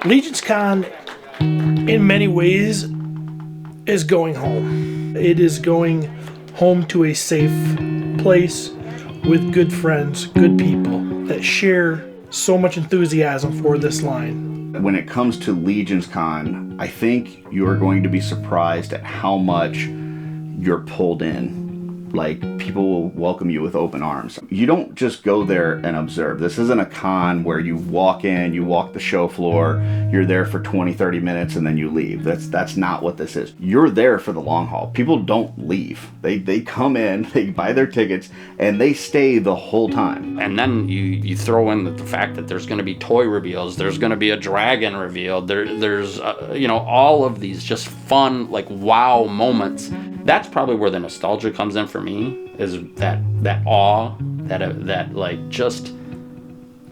LegionsCon, in many ways, is going home. It is going home to a safe place with good friends, good people that share so much enthusiasm for this line. When it comes to LegionsCon, I think you're going to be surprised at how much you're pulled in. Like, people will welcome you with open arms. You don't just go there and observe. This isn't a con where you walk in, you walk the show floor, you're there for 20, 30 minutes, and then you leave. That's not what this is. You're there for the long haul. People don't leave. They come in, they buy their tickets, and they stay the whole time. And then you throw in the fact that there's going to be toy reveals, there's going to be a dragon reveal, there's all of these just fun, like, wow moments. That's probably where the nostalgia comes in for me, is that awe, that like just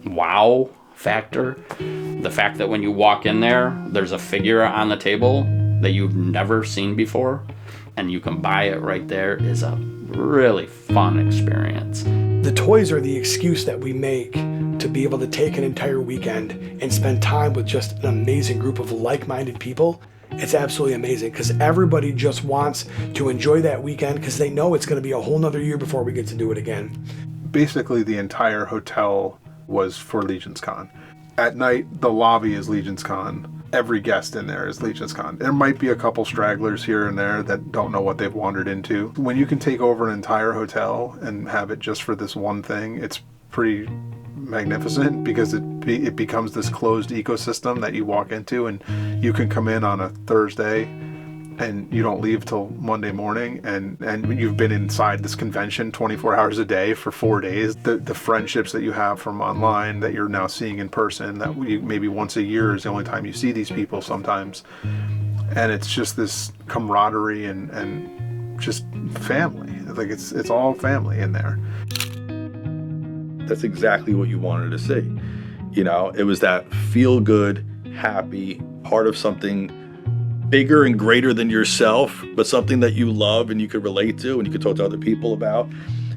wow factor. The fact that when you walk in there, there's a figure on the table that you've never seen before, and you can buy it right there, is a really fun experience. The toys are the excuse that we make to be able to take an entire weekend and spend time with just an amazing group of like-minded people. It's absolutely amazing because everybody just wants to enjoy that weekend because they know it's going to be a whole nother year before we get to do it again. Basically, the entire hotel was for LegionsCon. At night, the lobby is LegionsCon. Every guest in there is LegionsCon. There might be a couple stragglers here and there that don't know what they've wandered into. When you can take over an entire hotel and have it just for this one thing, it's pretty magnificent because it becomes this closed ecosystem that you walk into, and you can come in on a Thursday and you don't leave till Monday morning, and you've been inside this convention 24 hours a day for 4 days. The friendships that you have from online that you're now seeing in person, that maybe once a year is the only time you see these people sometimes, and it's just this camaraderie and just family. Like it's all family in there. That's exactly what you wanted to see. You know, it was that feel good, happy, part of something bigger and greater than yourself, but something that you love and you could relate to and you could talk to other people about.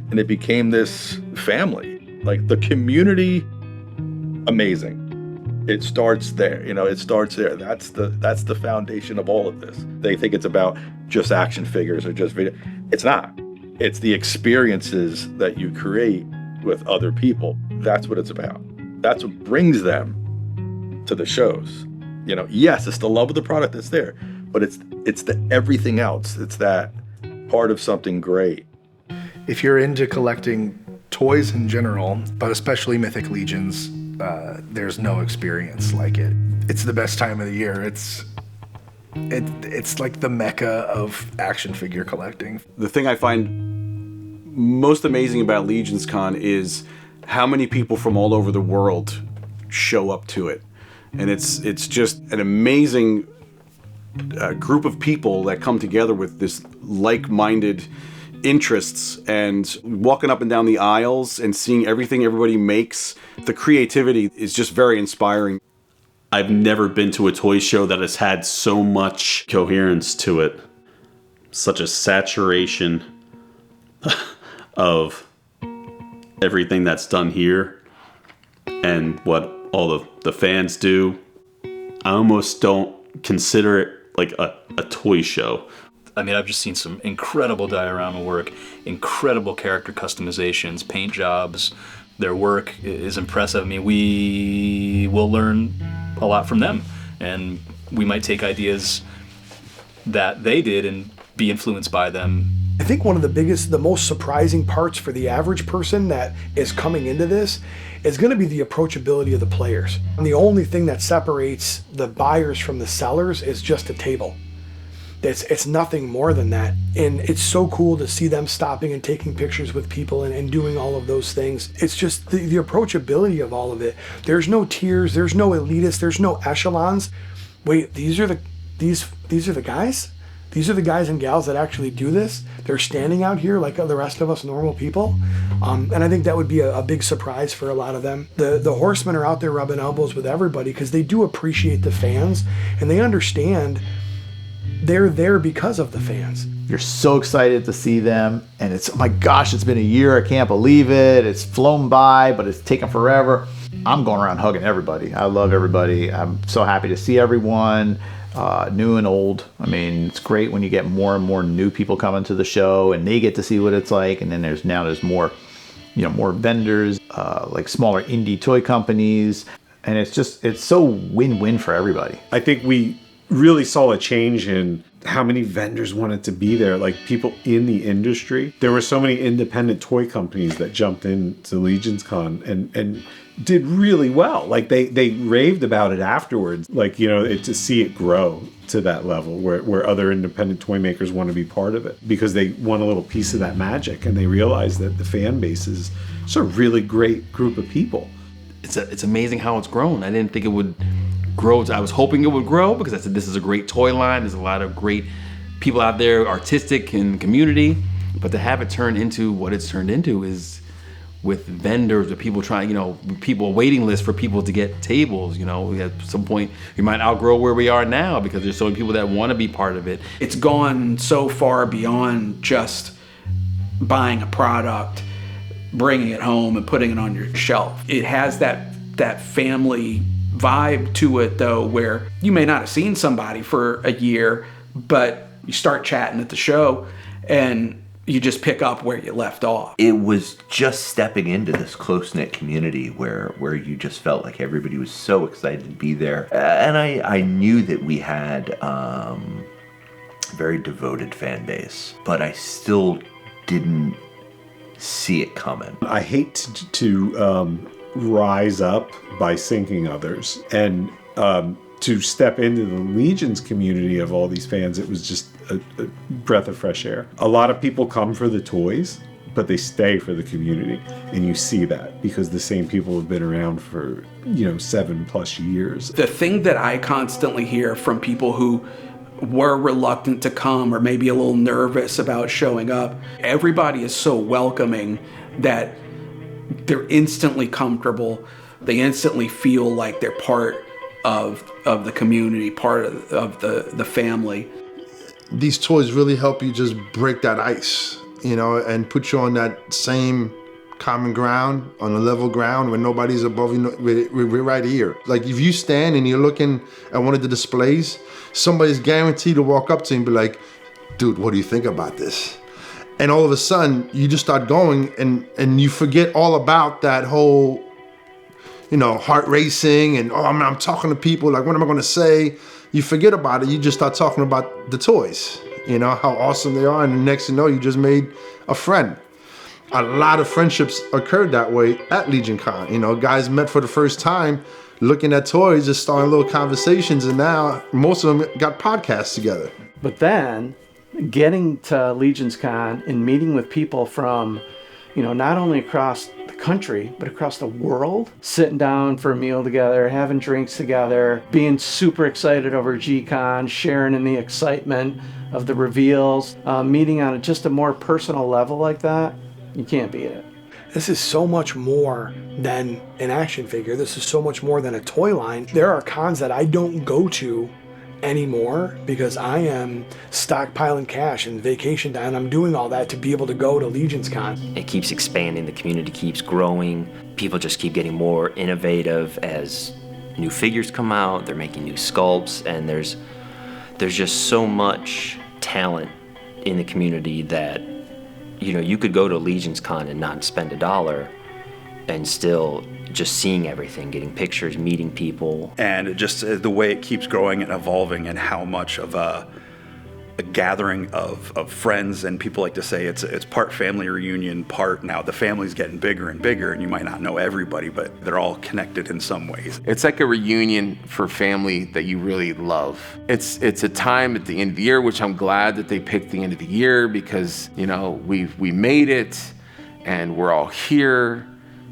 And it became this family. Like, the community, amazing. It starts there, it starts there. That's the foundation of all of this. They think it's about just action figures or just video. It's not. It's the experiences that you create with other people. That's what it's about. That's what brings them to the shows. Yes, it's the love of the product that's there, but it's the everything else. It's that part of something great. If you're into collecting toys in general, but especially Mythic Legions, there's no experience like it. It's the best time of the year. It's like the mecca of action figure collecting. The thing I find most amazing about LegionsCon is how many people from all over the world show up to it. And it's just an amazing group of people that come together with this like-minded interests, and walking up and down the aisles and seeing everything everybody makes. The creativity is just very inspiring. I've never been to a toy show that has had so much coherence to it. Such a saturation of everything that's done here and what all the fans do. I almost don't consider it like a toy show. I mean, I've just seen some incredible diorama work, incredible character customizations, paint jobs. Their work is impressive. I mean, we will learn a lot from them, and we might take ideas that they did and be influenced by them. I think one of the most surprising parts for the average person that is coming into this is going to be the approachability of the players. And the only thing that separates the buyers from the sellers is just a table. It's nothing more than that. And it's so cool to see them stopping and taking pictures with people and doing all of those things. It's just the approachability of all of it. There's no tiers, there's no elitists, there's no echelons. Wait, these are the guys? These are the guys and gals that actually do this. They're standing out here like the rest of us normal people. And I think that would be a big surprise for a lot of them. The Horsemen are out there rubbing elbows with everybody because they do appreciate the fans, and they understand they're there because of the fans. You're so excited to see them, and it's, oh my gosh, it's been a year, I can't believe it. It's flown by, but it's taken forever. I'm going around hugging everybody. I love everybody. I'm so happy to see everyone, new and old. I mean, it's great when you get more and more new people coming to the show and they get to see what it's like. And then there's more, more vendors, like smaller indie toy companies. And it's so win-win for everybody. I think we really saw a change in how many vendors wanted to be there, like people in the industry. There were so many independent toy companies that jumped into LegionsCon and did really well. Like they raved about it afterwards. Like, to see it grow to that level where other independent toy makers want to be part of it because they want a little piece of that magic, and they realize that the fan base is a really great group of people. It's amazing how it's grown. I didn't think it would grow. I was hoping it would grow because I said this is a great toy line. There's a lot of great people out there, artistic in the community, but to have it turn into what it's turned into is with vendors, with people trying, people waiting lists for people to get tables. At some point we might outgrow where we are now because there's so many people that want to be part of it. It's gone so far beyond just buying a product, bringing it home and putting it on your shelf. It has that family vibe to it, though, where you may not have seen somebody for a year, but you start chatting at the show and you just pick up where you left off. It was just stepping into this close-knit community where you just felt like everybody was so excited to be there. And I knew that we had a very devoted fan base, but I still didn't see it coming. I hate to rise up by sinking others, and to step into the Legions community of all these fans, it was just a breath of fresh air. A lot of people come for the toys, but they stay for the community, and you see that because the same people have been around for 7+ years. The thing that I constantly hear from people who were reluctant to come or maybe a little nervous about showing up, everybody is so welcoming that they're instantly comfortable. They instantly feel like they're part of the community, part of the family. These toys really help you just break that ice, and put you on that same common ground, on a level ground where nobody's above you. We're right here. Like if you stand and you're looking at one of the displays, somebody's guaranteed to walk up to you and be like, dude, what do you think about this? And all of a sudden you just start going and you forget all about that whole, heart racing and, I'm talking to people, like, what am I going to say? You forget about it. You just start talking about the toys, how awesome they are. And the next thing you know, you just made a friend. A lot of friendships occurred that way at LegionCon. Guys met for the first time, looking at toys, just starting little conversations. And now most of them got podcasts together. But then getting to LegionsCon and meeting with people from, not only across the country, but across the world, sitting down for a meal together, having drinks together, being super excited over G-Con, sharing in the excitement of the reveals, meeting on just a more personal level like that, you can't beat it. This is so much more than an action figure. This is so much more than a toy line. There are cons that I don't go to anymore because I am stockpiling cash and vacation time. I'm doing all that to be able to go to LegionsCon. It keeps expanding, the community keeps growing, people just keep getting more innovative as new figures come out, they're making new sculpts, and there's just so much talent in the community that you could go to LegionsCon and not spend $1 and still just seeing everything, getting pictures, meeting people. And just the way it keeps growing and evolving, and how much of a gathering of friends, and people like to say it's part family reunion, part now the family's getting bigger and bigger, and you might not know everybody, but they're all connected in some ways. It's like a reunion for family that you really love. It's a time at the end of the year, which I'm glad that they picked the end of the year because, we made it and we're all here.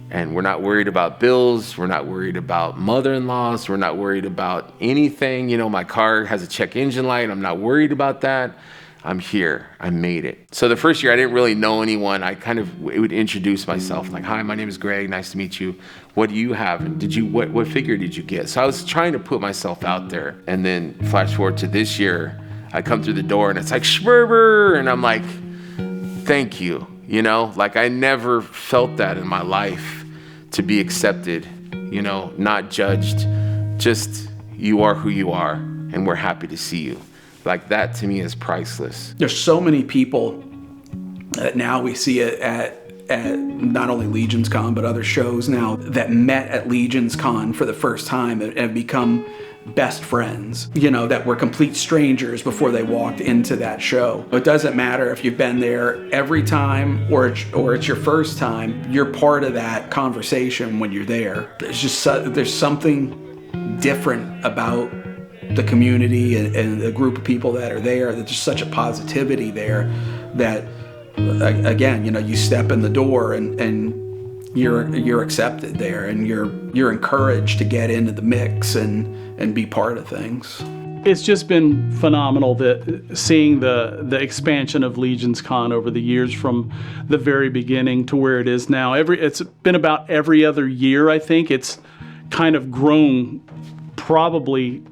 And we're not worried about bills. We're not worried about mother-in-laws. We're not worried about anything. My car has a check engine light. I'm not worried about that. I'm here. I made it. So the first year, I didn't really know anyone. I would introduce myself, like, hi, my name is Greg. Nice to meet you. What do you have? And what figure did you get? So I was trying to put myself out there. And then flash forward to this year, I come through the door and it's like, Schmerber. And I'm like, thank you. I never felt that in my life, to be accepted you know, not judged, just you are who you are, and we're happy to see you. Like, that to me is priceless. There's so many people that now we see it at not only LegionsCon, but other shows now that met at LegionsCon for the first time and have become best friends, you know, that were complete strangers before they walked into that show. It doesn't matter if you've been there every time or it's your first time, you're part of that conversation when you're there. There's something different about the community and the group of people that are there. There's just such a positivity there that, again, you know, you step in the door and you're accepted there, and you're encouraged to get into the mix and be part of things. It's just been phenomenal seeing the expansion of LegionsCon over the years from the very beginning to where it is now. It's been about every other year, I think. It's kind of grown probably,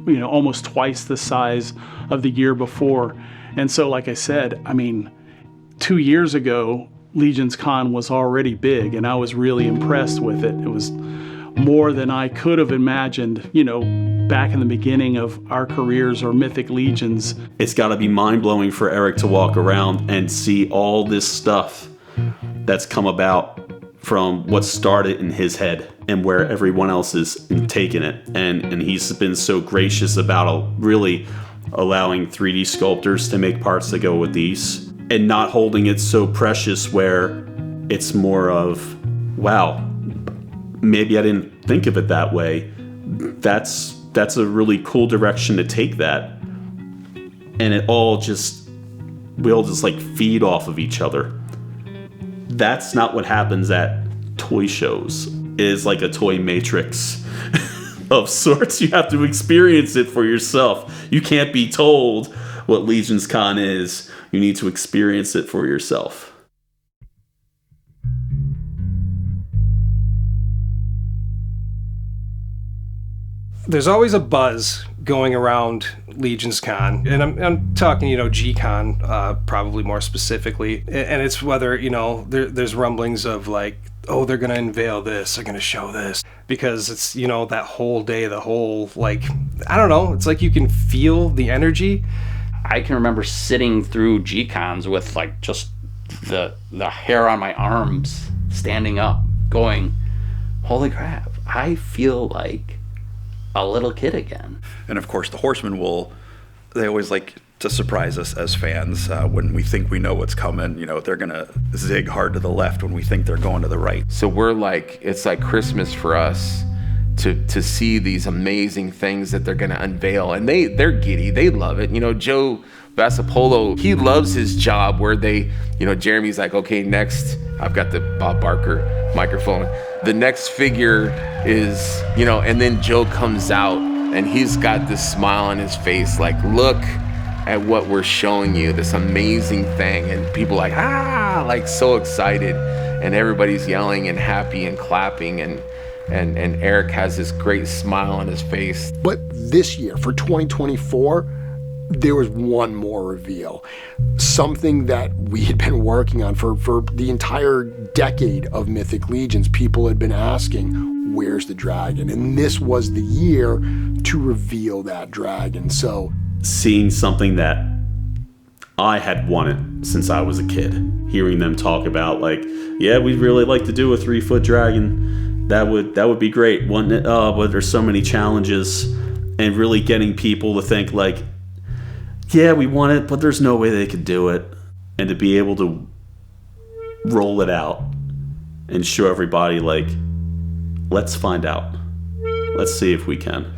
you know, almost twice the size of the year before. And so, like I said, I mean, 2 years ago, LegionsCon was already big, and I was really impressed with it. It was more than I could have imagined, you know, back in the beginning of our careers or Mythic Legions. It's got to be mind-blowing for Eric to walk around and see all this stuff that's come about from what started in his head and where everyone else is taking it. And he's been so gracious about really allowing 3D sculptors to make parts that go with these, and not holding it so precious where it's more of, wow, maybe I didn't think of it that way. That's a really cool direction to take that. And we all just like feed off of each other. That's not what happens at toy shows. It is like a toy matrix of sorts. You have to experience it for yourself. You can't be told what LegionsCon is. You need to experience it for yourself. There's always a buzz going around LegionsCon, and I'm talking, you know, G-Con, probably more specifically, and it's whether, you know, there's rumblings of like, oh, they're gonna unveil this, they're gonna show this, because it's, you know, that whole day, the whole, like, I don't know, it's like you can feel the energy. I can remember sitting through G-Cons with like just the hair on my arms standing up, going, holy crap, I feel like a little kid again. And of course the Horsemen they always like to surprise us as fans when we think we know what's coming. You know, they're gonna zig hard to the left when we think they're going to the right. So we're like, it's like Christmas for us to see these amazing things that they're gonna unveil, and they're giddy, they love it. You know, Joe Vasapolo, he loves his job where you know, Jeremy's like, okay, next, I've got the Bob Barker microphone. The next figure is, you know, and then Joe comes out and he's got this smile on his face, like, look at what we're showing you, this amazing thing. And people like, like so excited, and everybody's yelling and happy and clapping, and Eric has this great smile on his face. But this year, for 2024, there was one more reveal. Something that we had been working on for the entire decade of Mythic Legions. People had been asking, where's the dragon? And this was the year to reveal that dragon. So seeing something that I had wanted since I was a kid, hearing them talk about like, yeah, we'd really like to do a 3-foot dragon. That would be great, wouldn't it? But there's so many challenges, and really getting people to think like, yeah, we want it, but there's no way they could do it. And to be able to roll it out and show everybody like, let's find out. Let's see if we can.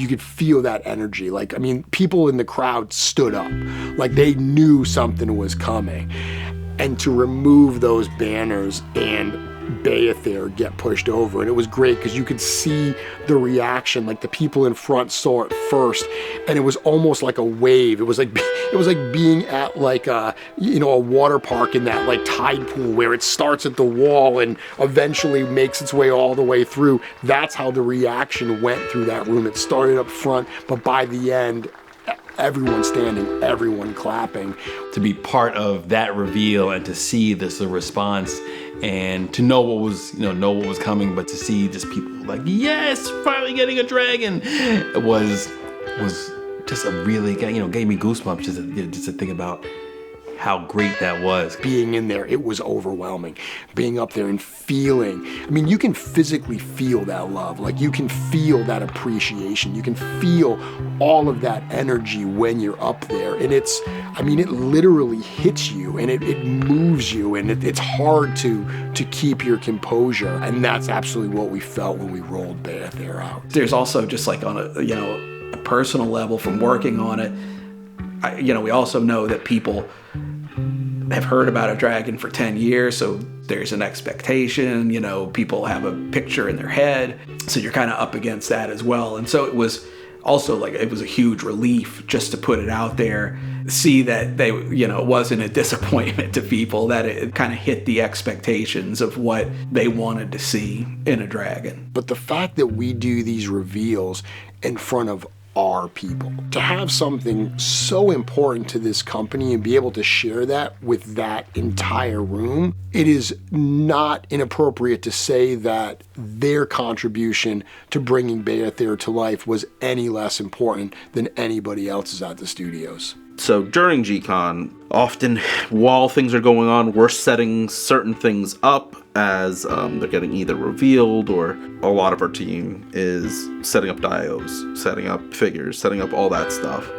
you could feel that energy. Like, I mean, people in the crowd stood up, like they knew something was coming. And to remove those banners and Beathair get pushed over, and it was great because you could see the reaction. Like the people in front saw it first, and it was almost like a wave. It was like being at like a water park in that like tide pool where it starts at the wall and eventually makes its way all the way through. That's how the reaction went through that room. It started up front, but by the end, everyone standing, everyone clapping. To be part of that reveal and to see the response and to know what was coming, but to see just people like, yes, finally getting a dragon, was just a really, gave me goosebumps just to think about how great that was. Being in there, it was overwhelming. Being up there and feeling, you can physically feel that love. Like you can feel that appreciation. You can feel all of that energy when you're up there. And it literally hits you and it moves you, and it's hard to keep your composure. And that's absolutely what we felt when we rolled Beathair out. There's also just like on a personal level from working on it, we also know that people have heard about a dragon for 10 years, so there's an expectation, people have a picture in their head, so you're kind of up against that as well. And so it was also it was a huge relief just to put it out there, see that it wasn't a disappointment to people, that it kind of hit the expectations of what they wanted to see in a dragon. But the fact that we do these reveals in front of our people, to have something so important to this company and be able to share that with that entire room, it is not inappropriate to say that their contribution to bringing Beathair to life was any less important than anybody else's at the studios. So during G-Con, often while things are going on, we're setting certain things up as they're getting either revealed, or a lot of our team is setting up dios, setting up figures, setting up all that stuff,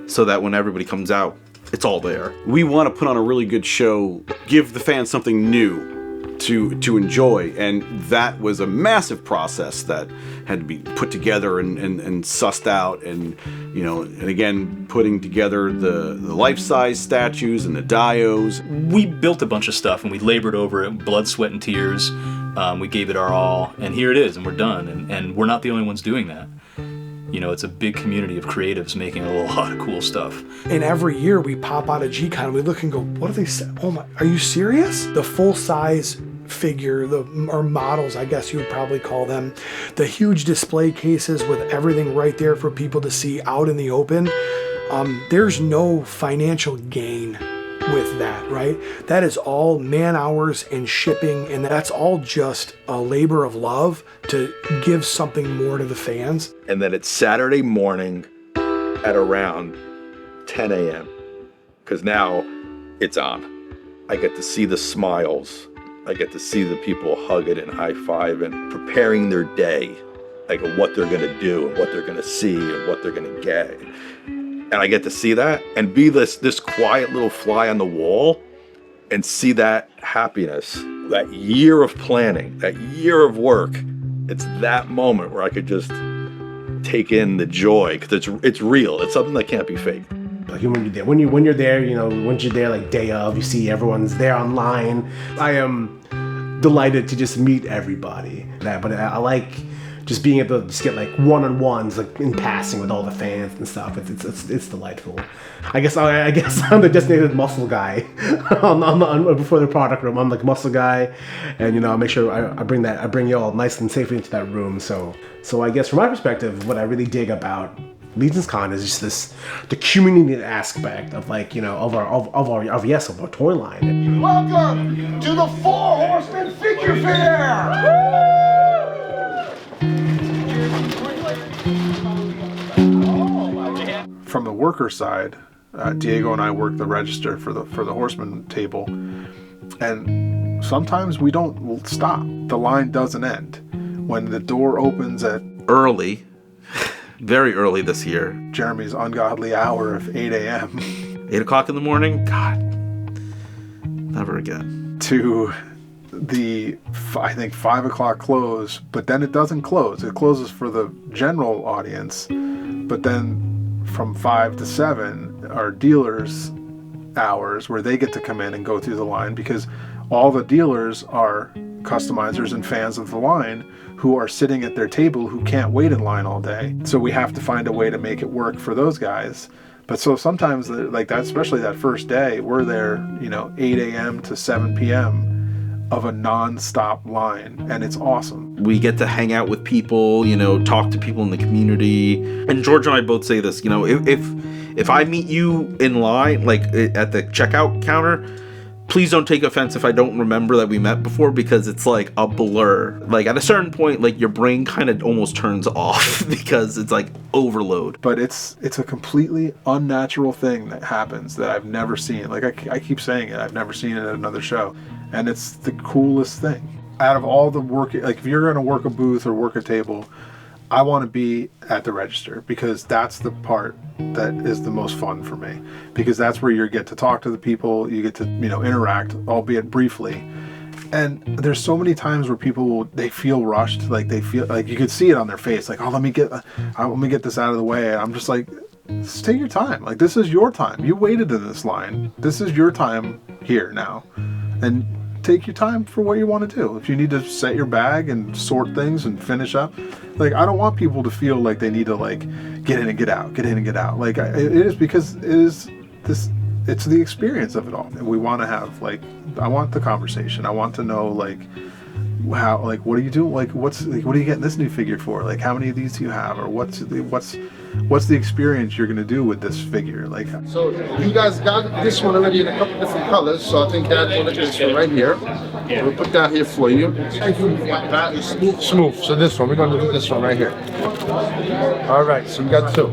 so that when everybody comes out, it's all there. We want to put on a really good show, give the fans something new to enjoy, and that was a massive process that had to be put together and sussed out, and and again putting together the life-size statues and the dios. We built a bunch of stuff and we labored over it, blood, sweat, and tears. We gave it our all, and here it is, and we're done. And we're not the only ones doing that. It's a big community of creatives making a lot of cool stuff. And every year we pop out of G-Con, we look and go, what do they say? Oh my, are you serious? The full-size figure, or models, I guess you would probably call them, the huge display cases with everything right there for people to see out in the open. There's no financial gain with that, right? That is all man hours and shipping, and that's all just a labor of love to give something more to the fans. And then it's Saturday morning at around 10 a.m. because now it's on. I get to see the smiles. I get to see the people hug it and high five and preparing their day, like what they're gonna do and what they're gonna see and what they're gonna get. And I get to see that and be this quiet little fly on the wall and see that happiness, that year of planning, that year of work. It's that moment where I could just take in the joy, because it's real. It's something that can't be faked. Like when you're there, once you're there, like day of, you see everyone's there online. I am delighted to just meet everybody. But I like just being able to just get like one-on-ones, like in passing with all the fans and stuff. It's delightful. I guess I'm the designated muscle guy before the product room. I'm like muscle guy, and I make sure I bring you all nice and safely into that room. So I guess from my perspective, what I really dig about LegionsCon is just the community aspect of of our toy line. Welcome to the Four Horsemen Figure Fair! From the worker side, Diego and I work the register for the Horseman table, and sometimes we don't stop. The line doesn't end. When the door opens at early, very early this year, Jeremy's ungodly hour of 8 a.m. 8 o'clock in the morning, God, never again. To the, I think, 5 o'clock close, but then it doesn't close. It closes for the general audience, but then from 5 to 7, our dealers hours where they get to come in and go through the line, because all the dealers are customizers and fans of the line who are sitting at their table who can't wait in line all day. So we have to find a way to make it work for those guys. But so sometimes, like that, especially that first day, we're there, 8 a.m. to 7 p.m. of a non-stop line, and it's awesome. We get to hang out with people, talk to people in the community. And George and I both say this, if I meet you in line, like at the checkout counter, please don't take offense if I don't remember that we met before, because it's like a blur. Like at a certain point, like your brain kind of almost turns off because it's like overload. But it's a completely unnatural thing that happens that I've never seen. Like I keep saying it, I've never seen it at another show. And it's the coolest thing. Out of all the work, like if you're going to work a booth or work a table, I want to be at the register, because that's the part that is the most fun for me, because that's where you get to talk to the people, you get to, interact, albeit briefly. And there's so many times where people they feel rushed, like they feel like you could see it on their face, like, oh, let me get this out of the way. And I'm just like, just take your time. Like, this is your time. You waited in this line. This is your time here now. And take your time for what you want to do. If you need to set your bag and sort things and finish up, like, I don't want people to feel like they need to like get in and get out, Like it is, because it's the experience of it all. And we want to have, like, I want the conversation. I want to know, like, how, like, what do you do? Like, what are you getting this new figure for? Like, how many of these do you have? Or what's the experience you're going to do with this figure? Like, so you guys got this one already in a couple different colors. So I think that's one of this one right here. Yeah. We'll put that here for you. That is smooth. So this one, we're going to do this one right here. All right, so we got two.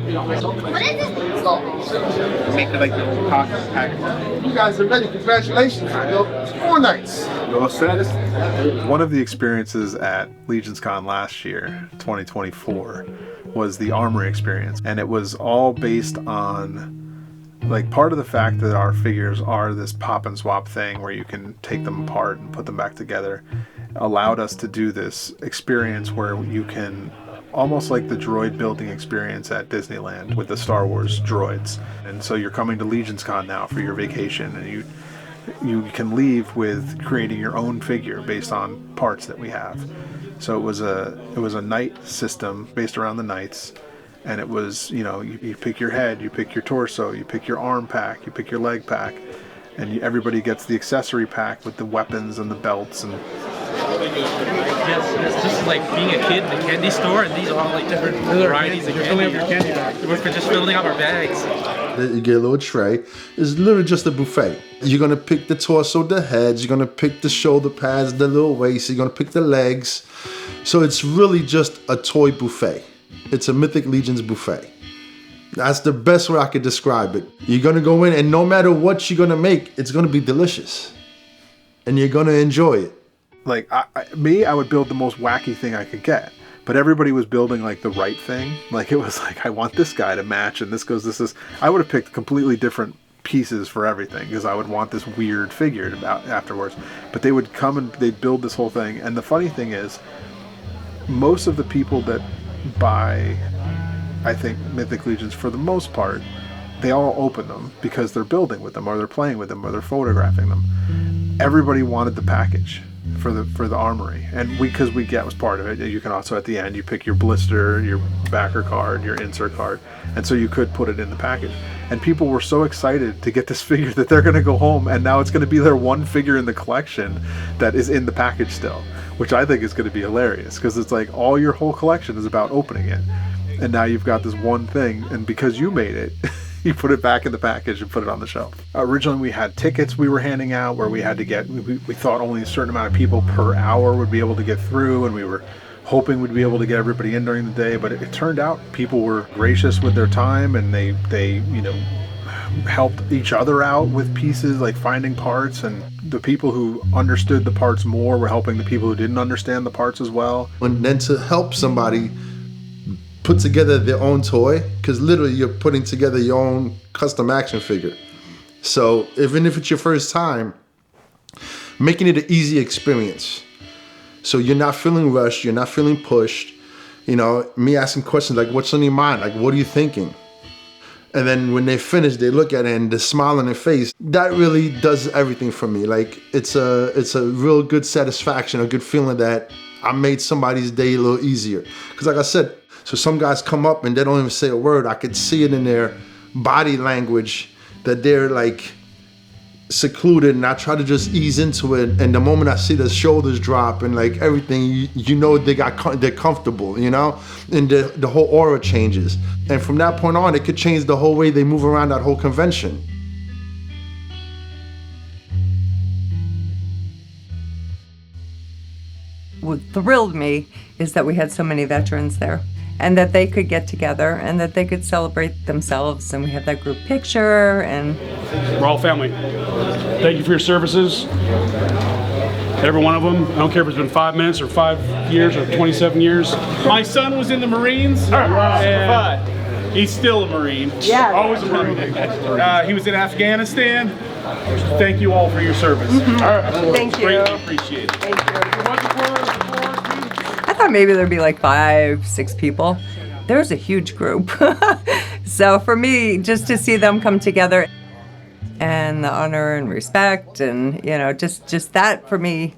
Make it like the little pocket package. You guys are ready. Congratulations. 4 nights. You all set? One of the experiences at LegionsCon last year, 2024, was the armory experience. And it was all based on, like, part of the fact that our figures are this pop and swap thing where you can take them apart and put them back together, allowed us to do this experience where you can, almost like the droid building experience at Disneyland with the Star Wars droids. And so you're coming to LegionsCon now for your vacation, and you can leave with creating your own figure based on parts that we have. So it was a night system based around the knights, and it was, you pick your head, you pick your torso, you pick your arm pack, you pick your leg pack, and everybody gets the accessory pack with the weapons and the belts. And Yes, it's just like being a kid in a candy store, and these are all like different varieties of candy. We're just filling up our bags. You get a little tray. It's literally just a buffet. You're gonna pick the torso, the heads, you're gonna pick the shoulder pads, the little waist, you're gonna pick the legs. So it's really just a toy buffet. It's a Mythic Legions buffet. That's the best way I could describe it. You're gonna go in, and no matter what you're gonna make, it's gonna be delicious. And you're gonna enjoy it. Like, I would build the most wacky thing I could get. But everybody was building, like, the right thing. Like, it was like, I want this guy to match, and this goes, this is... I would have picked completely different pieces for everything, because I would want this weird figure afterwards. But they would come and they'd build this whole thing. And the funny thing is, most of the people that buy, I think, Mythic Legions, for the most part, they all open them because they're building with them, or they're playing with them, or they're photographing them. Everybody wanted the package for the armory, and because we get was part of it. You can also, at the end, you pick your blister, your backer card, your insert card, and so you could put it in the package. And people were so excited to get this figure that they're going to go home, and now it's going to be their one figure in the collection that is in the package still, which I think is going to be hilarious, because it's like all your whole collection is about opening it, and now you've got this one thing, and because you made it, you put it back in the package and put it on the shelf. Originally, we had tickets we were handing out where we had to get, we thought only a certain amount of people per hour would be able to get through, and we were hoping we'd be able to get everybody in during the day, but it turned out people were gracious with their time, and they helped each other out with pieces, like finding parts, and the people who understood the parts more were helping the people who didn't understand the parts as well. And then to help somebody put together their own toy, because literally you're putting together your own custom action figure. So even if it's your first time, making it an easy experience. So you're not feeling rushed, you're not feeling pushed. Me asking questions like, what's on your mind? Like, what are you thinking? And then when they finish, they look at it and the smile on their face. That really does everything for me. Like it's a real good satisfaction, a good feeling that I made somebody's day a little easier. Because like I said, so some guys come up and they don't even say a word. I could see it in their body language that they're like secluded, and I try to just ease into it. And the moment I see the shoulders drop and like everything, you know they're comfortable, you know, and the whole aura changes. And from that point on, it could change the whole way they move around that whole convention. What thrilled me is that we had so many veterans there, and that they could get together and that they could celebrate themselves, and we have that group picture. And we're all family. Thank you for your services, every one of them. I don't care if it's been 5 minutes or 5 years or 27 years. My son was in the Marines, and he's still a Marine. Yeah, always a Marine. He was in Afghanistan. Thank you all for your service. Thank you. Greatly appreciate it. Thank you. I thought maybe there'd be like 5, 6 people. There's a huge group. So for me, just to see them come together and the honor and respect, and you know, just that for me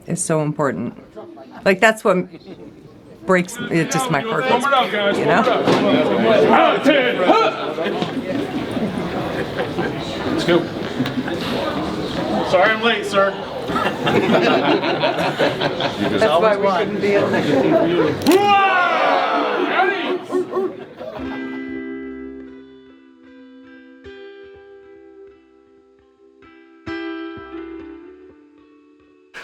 is so important. Like that's what breaks it. Just my heart goes, you know. Let's go. Sorry I'm late, sir. That's why we couldn't be in there.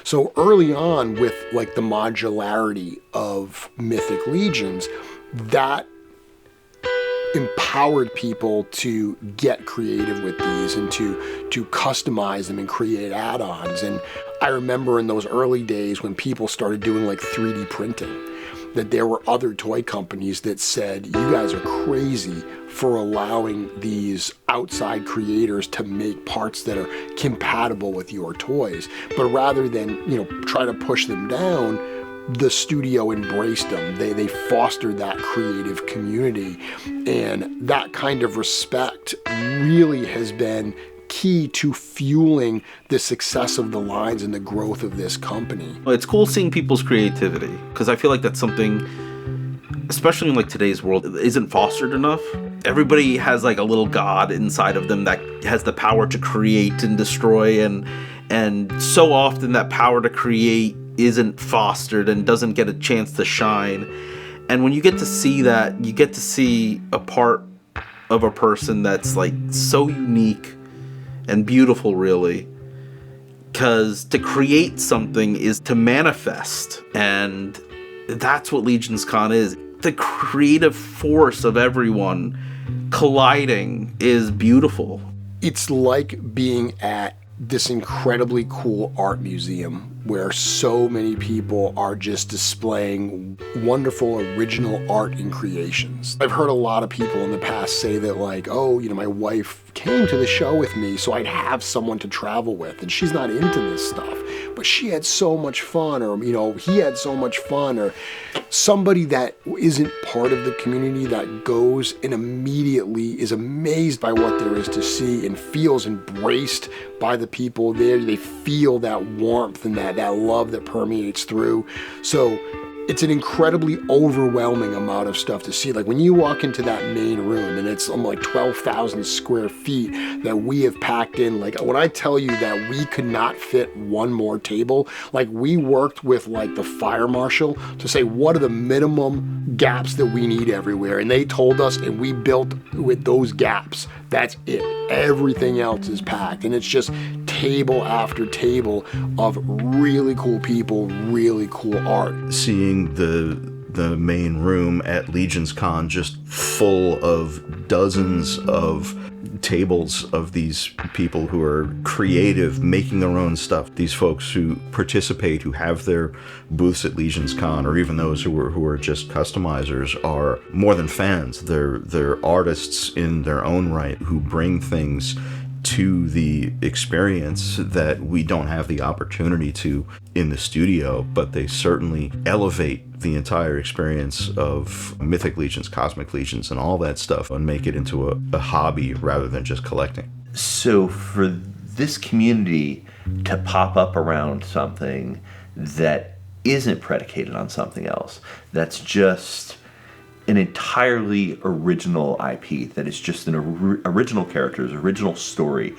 So early on with like the modularity of Mythic Legions, that empowered people to get creative with these and to customize them and create add-ons. And I remember in those early days when people started doing like 3D printing, that there were other toy companies that said, you guys are crazy for allowing these outside creators to make parts that are compatible with your toys. But rather than, you know, try to push them down, the studio embraced them. They fostered that creative community, and that kind of respect really has been key to fueling the success of the lines and the growth of this company. It's cool seeing people's creativity, because I feel like that's something, especially in like today's world, isn't fostered enough. Everybody has like a little god inside of them that has the power to create and destroy, and so often that power to create isn't fostered and doesn't get a chance to shine. And when you get to see that, you get to see a part of a person that's like so unique and beautiful, really. Because to create something is to manifest, and that's what LegionsCon is. The creative force of everyone colliding is beautiful. It's like being at this incredibly cool art museum where so many people are just displaying wonderful original art and creations. I've heard a lot of people in the past say that like, oh, you know, my wife came to the show with me so I'd have someone to travel with, and she's not into this stuff, but she had so much fun, or, you know, he had so much fun, or somebody that isn't part of the community that goes and immediately is amazed by what there is to see and feels embraced by the people there. They feel that warmth and that love that permeates through. So it's an incredibly overwhelming amount of stuff to see. Like when you walk into that main room and it's like 12,000 square feet that we have packed in, like when I tell you that we could not fit one more table, like we worked with like the fire marshal to say what are the minimum gaps that we need everywhere, and they told us, and we built with those gaps. That's it. Everything else is packed, and it's just table after table of really cool people, really cool art. Seeing the main room at LegionsCon just full of dozens of tables of these people who are creative, making their own stuff. These folks who participate, who have their booths at LegionsCon, or even those who are just customizers, are more than fans. They're artists in their own right who bring things to the experience that we don't have the opportunity to in the studio, but they certainly elevate the entire experience of Mythic Legions, Cosmic Legions, and all that stuff, and make it into a hobby rather than just collecting. So for this community to pop up around something that isn't predicated on something else, that's just an entirely original IP, that is just an original characters, original story,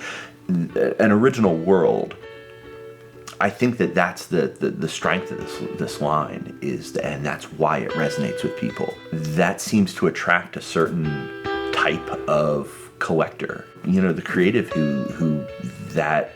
an original world. I think that that's the strength of this line is, and that's why it resonates with people. That seems to attract a certain type of collector, the creative who that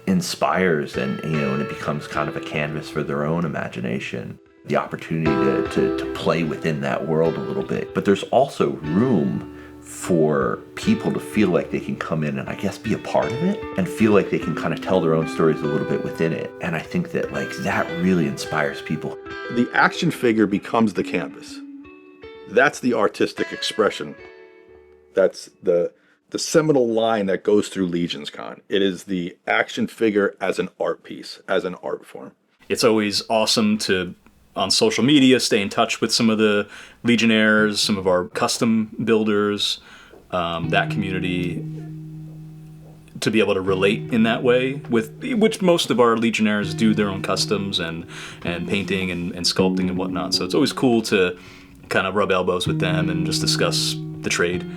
inspires, and and it becomes kind of a canvas for their own imagination. The opportunity to play within that world a little bit. But there's also room for people to feel like they can come in and I guess be a part of it and feel like they can kind of tell their own stories a little bit within it. And I think that that really inspires people. The action figure becomes the canvas. That's the artistic expression. That's the seminal line that goes through LegionsCon. It is the action figure as an art piece, as an art form. It's always awesome to, on social media, stay in touch with some of the Legionnaires, some of our custom builders, that community, to be able to relate in that way, with which most of our Legionnaires do their own customs and painting and sculpting and whatnot. So it's always cool to kind of rub elbows with them and just discuss the trade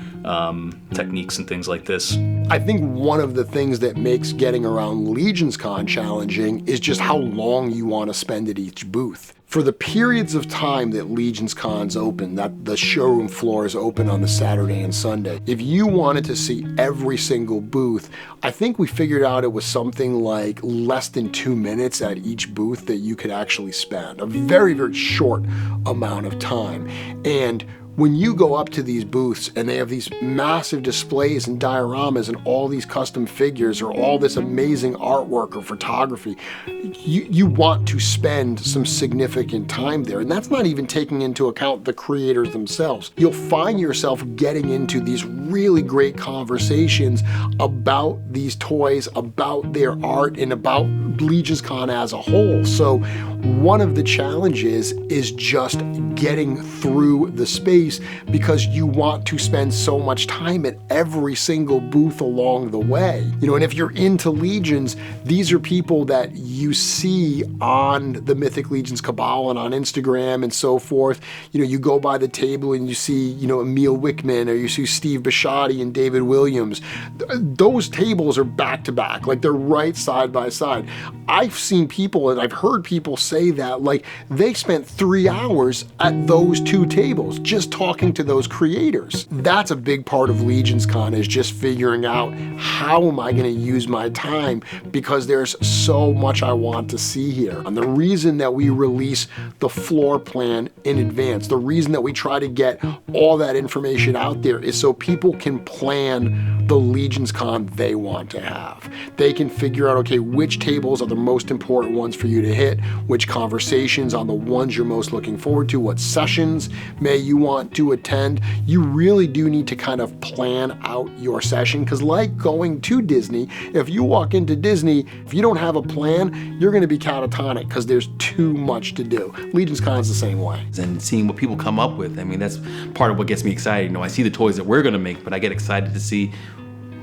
techniques and things like this. I think one of the things that makes getting around LegionsCon challenging is just how long you want to spend at each booth. For the periods of time that LegionsCon's open, that the showroom floor is open on the Saturday and Sunday, if you wanted to see every single booth, I think we figured out it was something like less than 2 minutes at each booth that you could actually spend. A very, very short amount of time. And when you go up to these booths and they have these massive displays and dioramas and all these custom figures or all this amazing artwork or photography, you want to spend some significant time there. And that's not even taking into account the creators themselves. You'll find yourself getting into these really great conversations about these toys, about their art, and about LegionsCon as a whole. So one of the challenges is just getting through the space, because you want to spend so much time at every single booth along the way. And if you're into Legions, these are people that you see on the Mythic Legions Cabal and on Instagram and so forth. You go by the table and you see, Emil Wickman, or you see Steve Bisciotti and David Williams. Those tables are back to back, like they're right side by side. I've seen people, and I've heard people say that, like, they spent 3 hours at those 2 tables just talking to those creators. That's a big part of LegionsCon, is just figuring out how am I going to use my time, because there's so much I want to see here. And the reason that we release the floor plan in advance, the reason that we try to get all that information out there, is so people can plan the LegionsCon they want to have. They can figure out, okay, which tables are the most important ones for you to hit, which conversations are the ones you're most looking forward to, what sessions may you want to attend. You really do need to kind of plan out your session, because like going to Disney, if you walk into Disney, if you don't have a plan, you're going to be catatonic because there's too much to do. LegionsCon's the same way. And seeing what people come up with, I mean, that's part of what gets me excited. I see the toys that we're going to make, but I get excited to see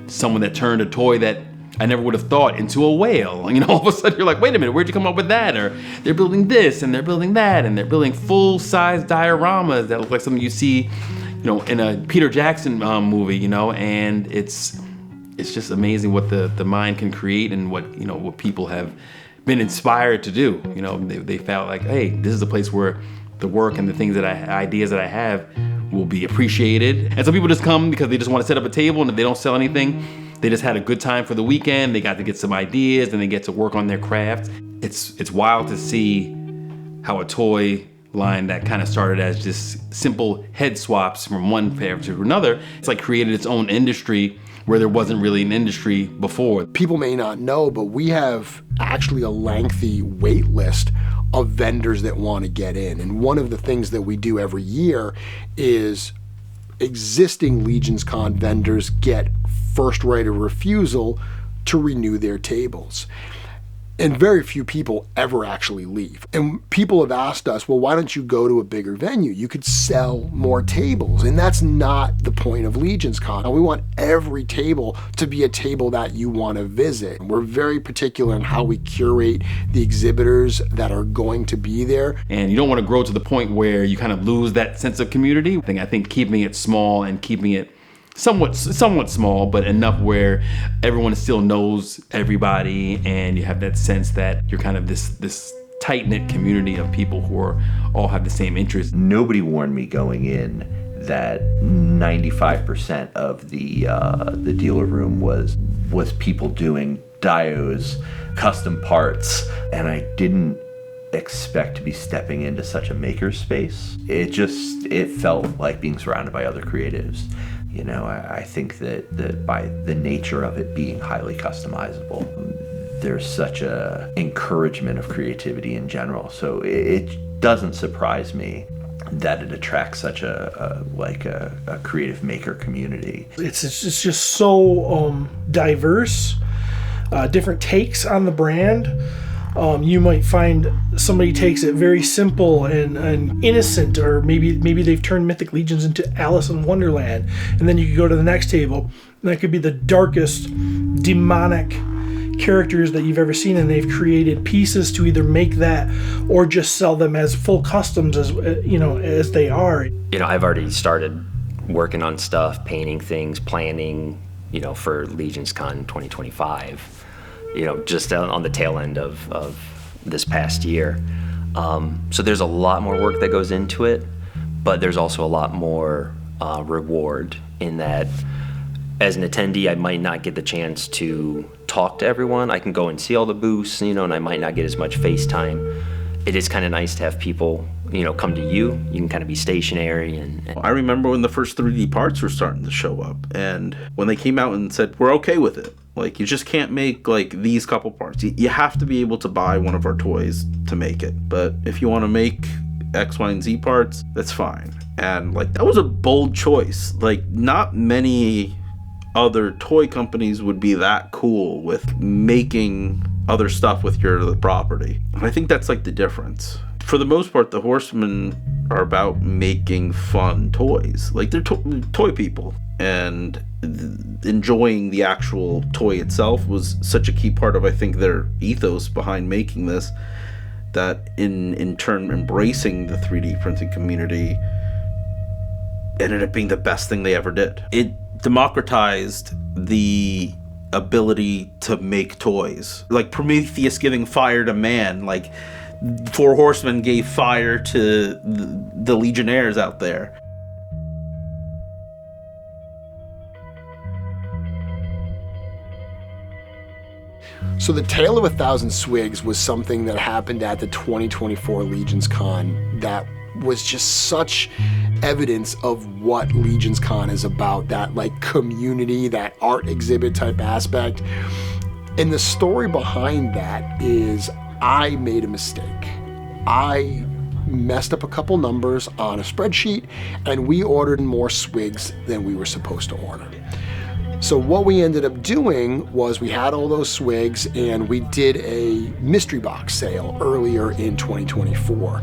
someone that turned a toy that I never would have thought into a whale. All of a sudden you're like, wait a minute, where'd you come up with that? Or they're building this and they're building that, and they're building full-size dioramas that look like something you see, in a Peter Jackson movie, and it's just amazing what the mind can create, and what people have been inspired to do. They felt like, hey, this is a place where the work and the things ideas that I have will be appreciated. And some people just come because they just want to set up a table, and if they don't sell anything, they just had a good time for the weekend. They got to get some ideas, and they get to work on their craft. It's wild to see how a toy line that kind of started as just simple head swaps from one pair to another, it's like created its own industry where there wasn't really an industry before. People may not know, but we have actually a lengthy wait list of vendors that want to get in. And one of the things that we do every year is existing LegionsCon vendors get first right of refusal to renew their tables. And very few people ever actually leave. And people have asked us, well, why don't you go to a bigger venue? You could sell more tables. And that's not the point of LegionsCon. We want every table to be a table that you want to visit. We're very particular in how we curate the exhibitors that are going to be there. And you don't want to grow to the point where you kind of lose that sense of community. I think keeping it small and keeping it somewhat small, but enough where everyone still knows everybody, and you have that sense that you're kind of this tight-knit community of people who all have the same interests. Nobody warned me going in that 95% of the dealer room was people doing dios, custom parts, and I didn't expect to be stepping into such a maker space. It felt like being surrounded by other creatives. You know, I think that by the nature of it being highly customizable, there's such a encouragement of creativity in general. So it doesn't surprise me that it attracts such a creative maker community. It's just so diverse, different takes on the brand. You might find somebody takes it very simple and innocent, or maybe they've turned Mythic Legions into Alice in Wonderland, and then you could go to the next table, and that could be the darkest demonic characters that you've ever seen, and they've created pieces to either make that or just sell them as full customs as they are. I've already started working on stuff, painting things, planning, for LegionsCon 2025. Just on the tail end of this past year. So there's a lot more work that goes into it, but there's also a lot more reward in that as an attendee, I might not get the chance to talk to everyone. I can go and see all the booths, and I might not get as much face time. It is kind of nice to have people, come to you. You can kind of be stationary. And I remember when the first 3D parts were starting to show up, and when they came out and said, we're okay with it. Like, you just can't make, these couple parts. You have to be able to buy one of our toys to make it. But if you want to make X, Y, and Z parts, that's fine. And, that was a bold choice. Not many other toy companies would be that cool with making other stuff with your property. And I think that's, the difference. For the most part, the Horsemen are about making fun toys. They're toy people. And enjoying the actual toy itself was such a key part of, I think, their ethos behind making this, that in turn embracing the 3D printing community ended up being the best thing they ever did. It democratized the ability to make toys. Like Prometheus giving fire to man, 4 Horsemen gave fire to the Legionnaires out there. So the Tale of 1,000 Swigs was something that happened at the 2024 LegionsCon that was just such evidence of what LegionsCon is about, that community, that art exhibit type aspect. And the story behind that is I made a mistake. I messed up a couple numbers on a spreadsheet, and we ordered more swigs than we were supposed to order. So what we ended up doing was we had all those swigs, and we did a mystery box sale earlier in 2024.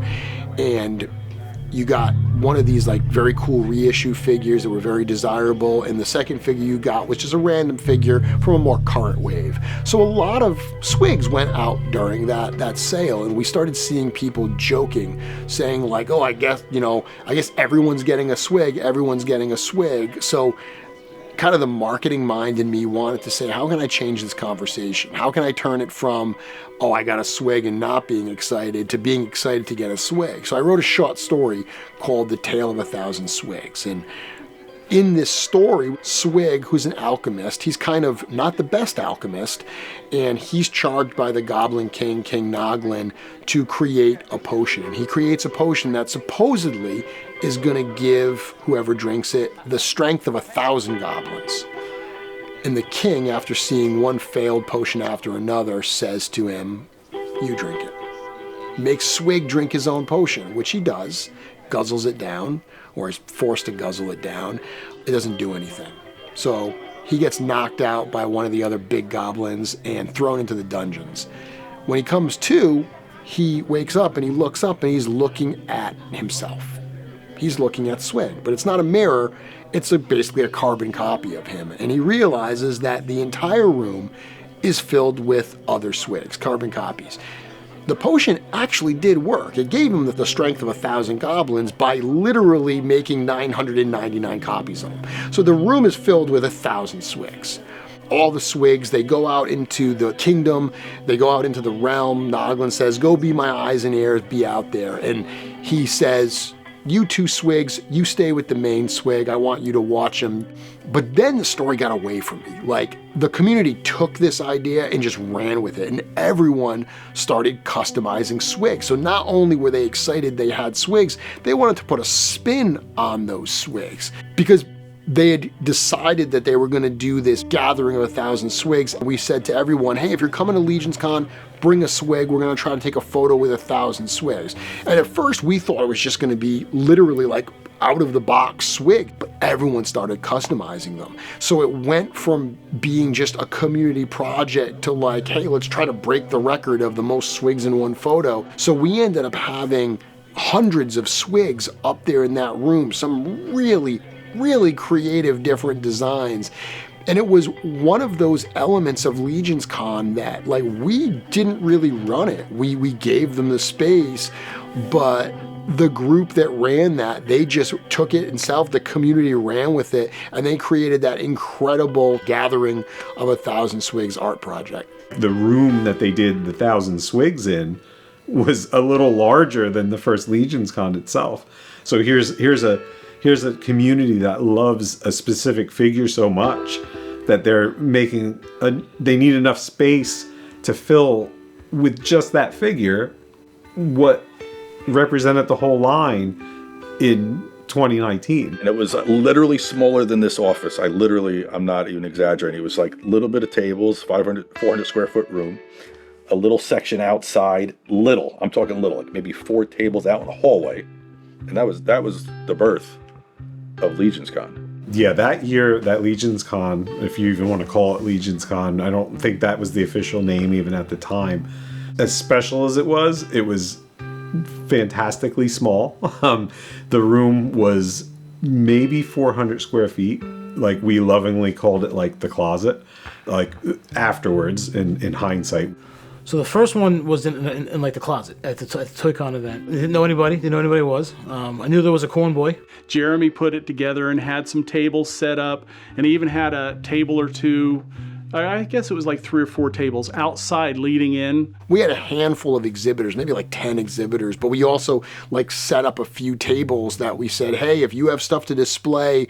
And you got one of these very cool reissue figures that were very desirable, and the second figure you got was just a random figure from a more current wave. So a lot of swigs went out during that sale, and we started seeing people joking, saying oh, I guess everyone's getting a swig, everyone's getting a swig. So kind of the marketing mind in me wanted to say, how can I change this conversation? How can I turn it from, oh, I got a swig and not being excited, to being excited to get a swig? So I wrote a short story called The Tale of 1,000 Swigs. And in this story, Swig, who's an alchemist, he's kind of not the best alchemist, and he's charged by the Goblin King, King Noglin, to create a potion. And he creates a potion that supposedly is going to give whoever drinks it the strength of 1,000 goblins. And the king, after seeing one failed potion after another, says to him, you drink it. Makes Swig drink his own potion, which he does, guzzles it down, or is forced to guzzle it down. It doesn't do anything. So he gets knocked out by one of the other big goblins and thrown into the dungeons. When he comes to, he wakes up and he looks up and he's looking at himself. He's looking at Swig, but it's not a mirror, it's basically a carbon copy of him. And he realizes that the entire room is filled with other Swigs, carbon copies. The potion actually did work. It gave him the strength of 1,000 goblins by literally making 999 copies of them. So the room is filled with 1,000 Swigs. All the Swigs, they go out into the kingdom, they go out into the realm. Noglin says, go be my eyes and ears, be out there. And he says, you two Swigs, you stay with the main Swig, I want you to watch him. But then the story got away from me. Like, the community took this idea and just ran with it, and everyone started customizing Swigs. So not only were they excited they had Swigs, they wanted to put a spin on those Swigs, because they had decided that they were going to do this gathering of 1,000 Swigs. We said to everyone, hey, if you're coming to LegionsCon, bring a Swig. We're going to try to take a photo with 1,000 Swigs. And at first we thought it was just going to be literally like out of the box Swig, but everyone started customizing them. So it went from being just a community project to like, hey, let's try to break the record of the most Swigs in one photo. So we ended up having hundreds of Swigs up there in that room, some really creative different designs. And it was one of those elements of LegionsCon that, like, we didn't really run it. We gave them the space, but the group that ran that, they just took it themselves, the community ran with it, and they created that incredible gathering of 1,000 Swigs art project. The room that they did the 1,000 Swigs in was a little larger than the first LegionsCon itself. So here's a community that loves a specific figure so much that they're making they need enough space to fill with just that figure what represented the whole line in 2019. And it was literally smaller than this office. I'm not even exaggerating. It was like a little bit of tables, 400 square foot room, a little section outside, I'm talking little, like maybe 4 tables out in the hallway. And that was the birth of LegionsCon. Yeah, that year, that LegionsCon, if you even want to call it LegionsCon, I don't think that was the official name even at the time. As special as it was fantastically small. The room was maybe 400 square feet. Like, we lovingly called it like the closet, like afterwards in hindsight. So the first one was in like the closet at the ToyCon event. I didn't know anybody it was. I knew there was a corn boy. Jeremy put it together and had some tables set up, and he even had a table or two, I guess it was like 3 or 4 tables outside leading in. We had a handful of exhibitors, maybe like 10 exhibitors, but we also like set up a few tables that we said, hey, if you have stuff to display,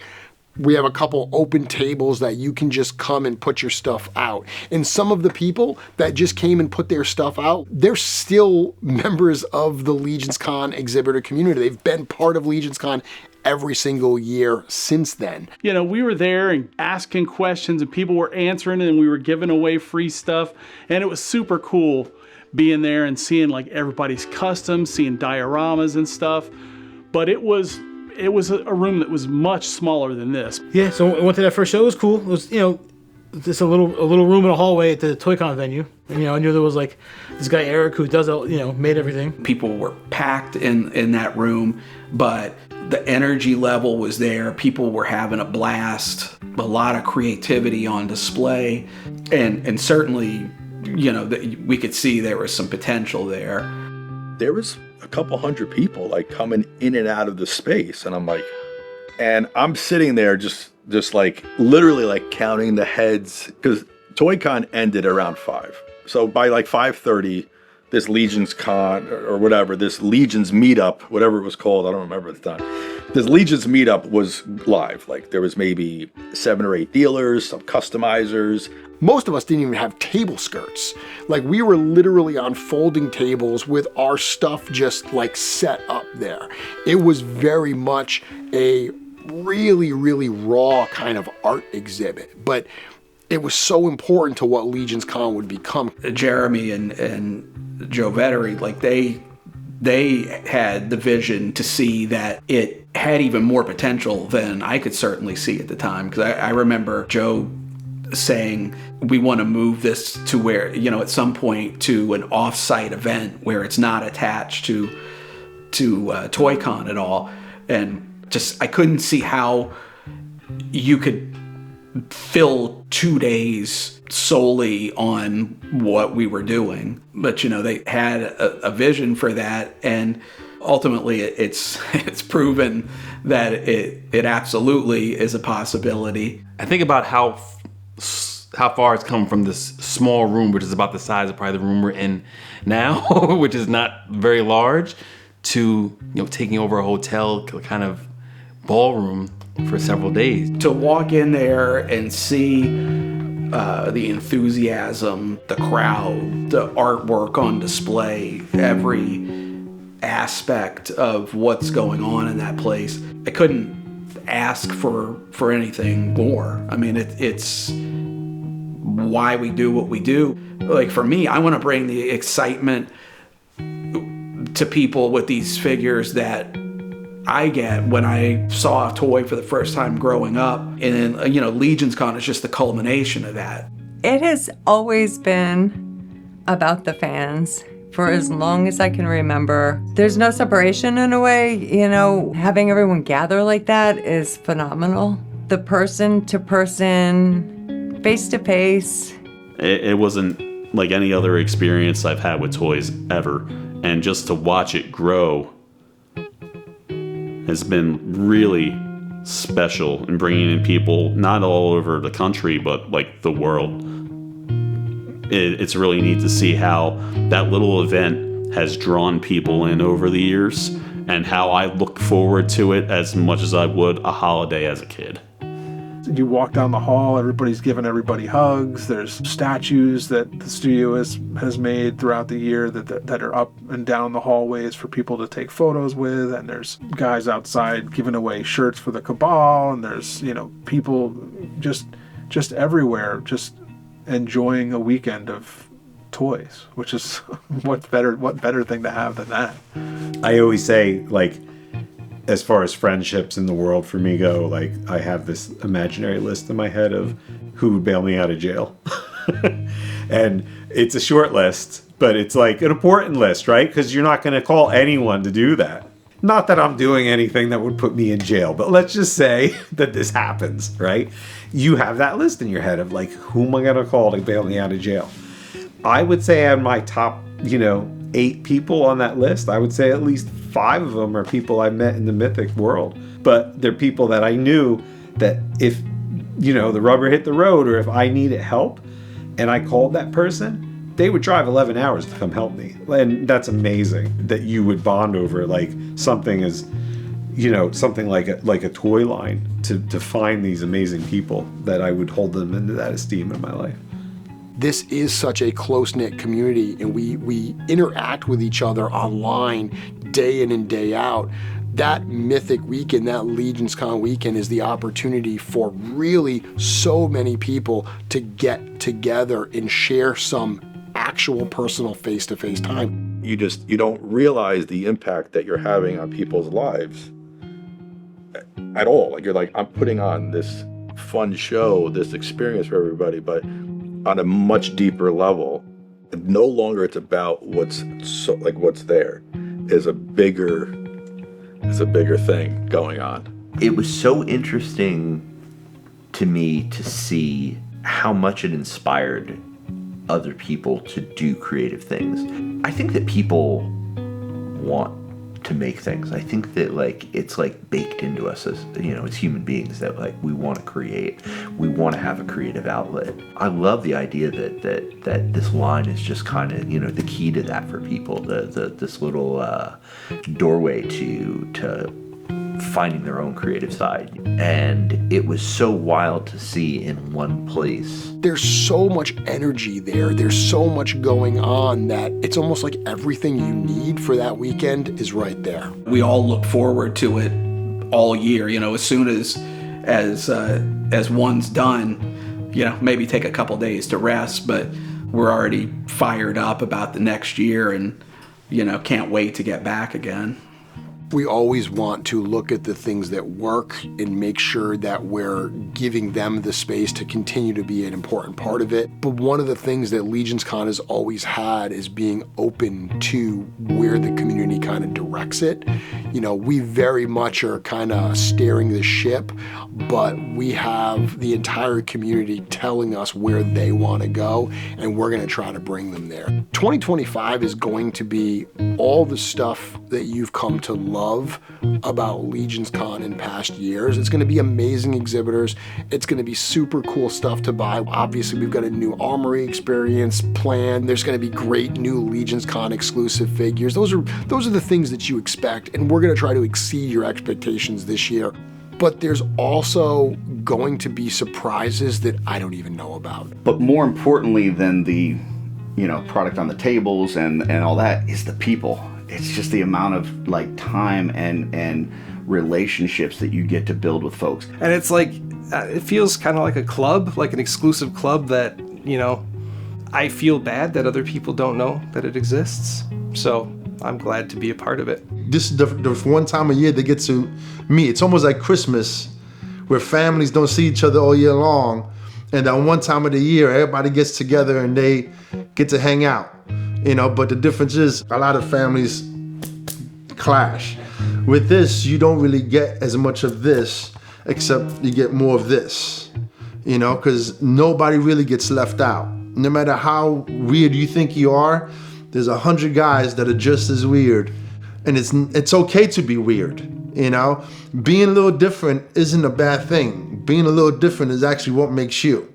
we have a couple open tables that you can just come and put your stuff out. And some of the people that just came and put their stuff out, they're still members of the LegionsCon exhibitor community. They've been part of LegionsCon every single year since then. You know, we were there and asking questions and people were answering, and we were giving away free stuff. And it was super cool being there and seeing like everybody's customs, seeing dioramas and stuff. But it was a room that was much smaller than this. Yeah, so I went to that first show. It was cool. It was, just a little room in a hallway at the ToyCon venue. And, I knew there was like this guy Eric who does, made everything. People were packed in that room, but the energy level was there. People were having a blast, a lot of creativity on display, and certainly, we could see there was some potential there. There was a couple hundred people like coming in and out of the space, and I'm sitting there just like literally like counting the heads, because ToyCon ended around 5. So by like 5:30, this LegionsCon or whatever, this Legions meetup, whatever it was called, I don't remember at the time. This Legions meetup was live. Like, there was maybe 7 or 8 dealers, some customizers. Most of us didn't even have table skirts. Like, we were literally on folding tables with our stuff just like set up there. It was very much a really, really raw kind of art exhibit, but it was so important to what LegionsCon would become. Jeremy and Joe Vettery, like, they They had the vision to see that it had even more potential than I could certainly see at the time. Because I remember Joe saying, we want to move this to where, at some point to an off-site event where it's not attached to ToyCon at all. And just, I couldn't see how you could fill 2 days solely on what we were doing. But, they had a vision for that, and ultimately it's proven that it absolutely is a possibility. I think about how far it's come from this small room, which is about the size of probably the room we're in now, which is not very large, to taking over a hotel kind of ballroom for several days. To walk in there and see the enthusiasm, the crowd, the artwork on display, every aspect of what's going on in that place, I couldn't ask for anything more. I mean, it's why we do what we do. Like, for me, I want to bring the excitement to people with these figures that I get when I saw a toy for the first time growing up. And then, LegionsCon is just the culmination of that. It has always been about the fans for as long as I can remember. There's no separation in a way, having everyone gather like that is phenomenal. The person to person, face to face. It wasn't like any other experience I've had with toys ever. And just to watch it grow has been really special in bringing in people not all over the country, but like the world. It's really neat to see how that little event has drawn people in over the years, and how I look forward to it as much as I would a holiday as a kid. You walk down the hall, everybody's giving everybody hugs. There's statues that the studio has made throughout the year that are up and down the hallways for people to take photos with. And there's guys outside giving away shirts for the Cabal. And there's, people just everywhere, just enjoying a weekend of toys, which is what better thing to have than that. I always say, like, as far as friendships in the world for me go, like, I have this imaginary list in my head of who would bail me out of jail. And it's a short list, but it's like an important list, right? Because you're not going to call anyone to do that. Not that I'm doing anything that would put me in jail, but let's just say that this happens, right? You have that list in your head of, like, who am I going to call to bail me out of jail? I would say on my top, 8 people on that list, I would say at least 5 of them are people I met in the mythic world. But they're people that I knew that if, the rubber hit the road, or if I needed help and I called that person, they would drive 11 hours to come help me. And that's amazing that you would bond over like something as, something like a toy line to find these amazing people that I would hold them into that esteem in my life. This is such a close-knit community, and we interact with each other online day in and day out. That Mythic weekend, that LegionsCon weekend, is the opportunity for really so many people to get together and share some actual personal face-to-face time. You don't realize the impact that you're having on people's lives at all. Like, you're like, I'm putting on this fun show, this experience for everybody, but on a much deeper level. No longer it's about what's there. Is a bigger thing going on. It was so interesting to me to see how much it inspired other people to do creative things. I think that people want to make things. I think that it's baked into us as as human beings that we want to create. We want to have a creative outlet. I love the idea that this line is just kind of the key to that for people. This little doorway to finding their own creative side. And it was so wild to see in one place. There's so much energy there. There's so much going on that it's almost like everything you need for that weekend is right there. We all look forward to it all year. As soon as one's done, maybe take a couple days to rest, but we're already fired up about the next year. And can't wait to get back again. We always want to look at the things that work and make sure that we're giving them the space to continue to be an important part of it. But one of the things that LegionsCon has always had is being open to where the community kind of directs it. We very much are kind of steering the ship, but we have the entire community telling us where they want to go, and we're going to try to bring them there. 2025 is going to be all the stuff that you've come to love about LegionsCon in past years. It's going to be amazing exhibitors. It's going to be super cool stuff to buy. Obviously, we've got a new armory experience planned. There's going to be great new LegionsCon exclusive figures. Those are the things that you expect, and we're going to try to exceed your expectations this year. But there's also going to be surprises that I don't even know about. But more importantly than the product on the tables and all that is the people. It's just the amount of time and relationships that you get to build with folks. And it's it feels kind of like a club, like an exclusive club that, I feel bad that other people don't know that it exists. So I'm glad to be a part of it. This is the one time a year they get to meet. It's almost like Christmas, where families don't see each other all year long. And that one time of the year, everybody gets together and they get to hang out. But the difference is a lot of families clash. With this, you don't really get as much of this, except you get more of this, because nobody really gets left out. No matter how weird you think you are, there's 100 guys that are just as weird. And it's okay to be weird, Being a little different isn't a bad thing. Being a little different is actually what makes you.